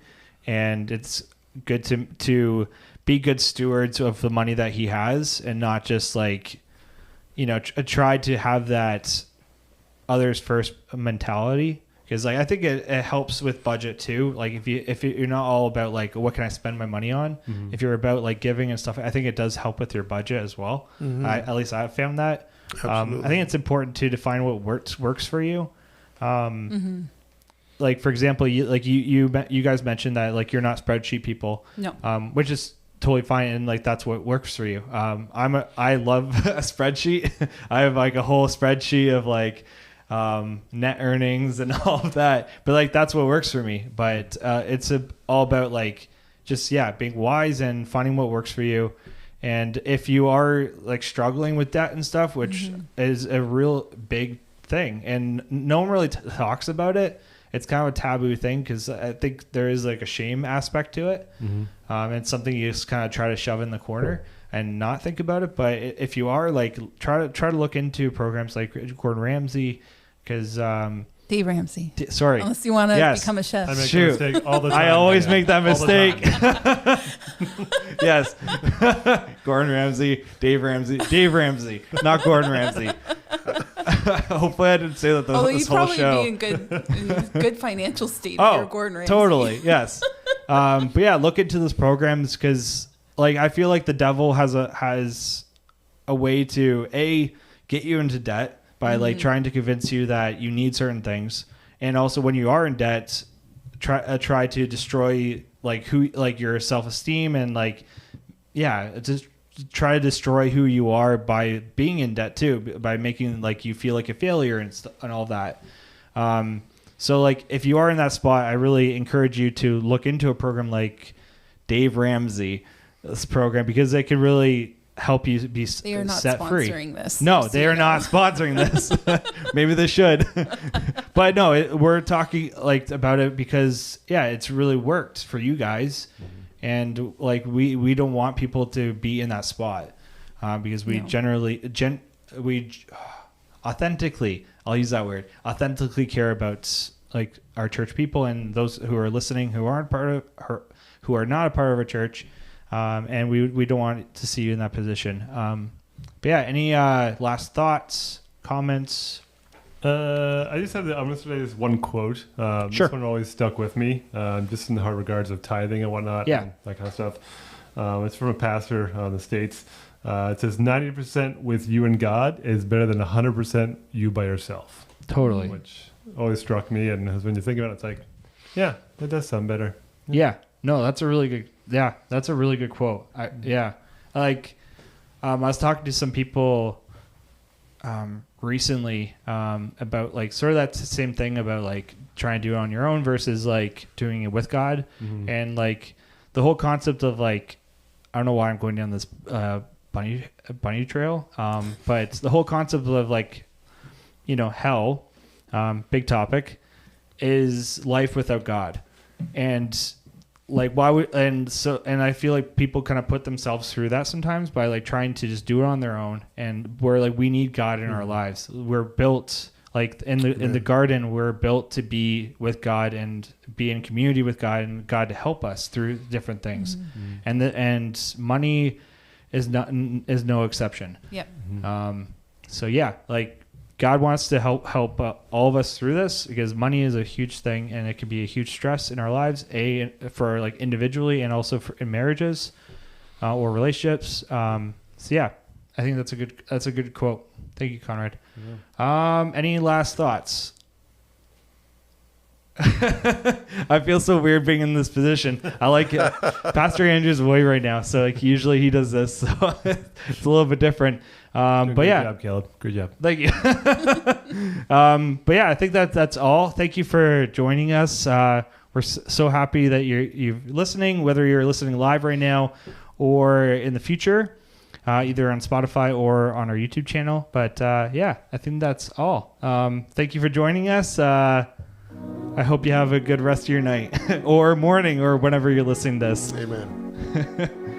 And it's good to be good stewards of the money that he has and not just try to have that others first mentality. Because I think it helps with budget too. Like if you're not all about what can I spend my money on, if you're about giving and stuff, I think it does help with your budget as well. At least I've found that. I think it's important to define what works for you. Like for example, you guys mentioned that you're not spreadsheet people, No. which is totally fine, and that's what works for you. I love a spreadsheet. I have a whole spreadsheet of net earnings and all of that, but that's what works for me. But it's all about being wise and finding what works for you. And if you are struggling with debt and stuff, which is a real big thing, and no one really talks about it. It's kind of a taboo thing because I think there is a shame aspect to it. And something you just kind of try to shove in the corner and not think about it. But if you are try to look into programs like Gordon Ramsay, because Dave Ramsey. sorry, Unless you want to become a chef. I make Shoot. that mistake all the time. I always make that All the mistake. Yes, Gordon Ramsay, Dave Ramsay, not Gordon Ramsay. Hopefully, I didn't say that Although this you'd whole probably show. be in good financial state if you're Gordon Ramsay. Totally, yes. But yeah, look into those programs because, I feel like the devil has a way to get you into debt by trying to convince you that you need certain things, and also when you are in debt, try to destroy your self-esteem and just try to destroy who you are by being in debt too, by making you feel like a failure and all that. So if you are in that spot, I really encourage you to look into a program like Dave Ramsey, this program, because they can really help you be They are not set free. sponsoring this. No, just they so are you know. not sponsoring this. Maybe they should. But no, we're talking about it because it's really worked for you guys. And we don't want people to be in that spot because we authentically, I'll use that word, authentically care about our church people and those who are listening who aren't who are not a part of our church, and we don't want to see you in that position. But yeah, any last thoughts, comments? I just have I'm going to say this one quote. Sure. This one always stuck with me, just in the hard regards of tithing and whatnot, and that kind of stuff. It's from a pastor in the States. It says 90% with you and God is better than 100% you by yourself. Totally. Which always struck me, and when you think about it, it's yeah, that does sound better. Yeah. No, that's a really good. Yeah, that's a really good quote. I was talking to some people recently about sort of that same thing about trying to do it on your own versus doing it with God, and the whole concept of I don't know why I'm going down this bunny trail, but the whole concept of hell, big topic, is life without God, and why would and I feel like people kind of put themselves through that sometimes by trying to just do it on their own, and where we need God in our lives. We're built in the garden. We're built to be with God and be in community with God, and God to help us through different things. And money is no exception. Yep. So yeah, God wants to help all of us through this because money is a huge thing, and it can be a huge stress in our lives, for individually and also in marriages or relationships. So yeah, I think that's a good quote. Thank you, Conrad. Yeah. Any last thoughts? I feel so weird being in this position. I like it. Pastor Andrew's away right now, so usually he does this, so it's a little bit different. But yeah, good job, Caleb. Good job. Thank you. But yeah, I think that's all. Thank you for joining us. we're so happy that you're listening, whether you're listening live right now or in the future, either on Spotify or on our YouTube channel. But yeah, I think that's all. Thank you for joining us. I hope you have a good rest of your night or morning or whenever you're listening to this. Amen.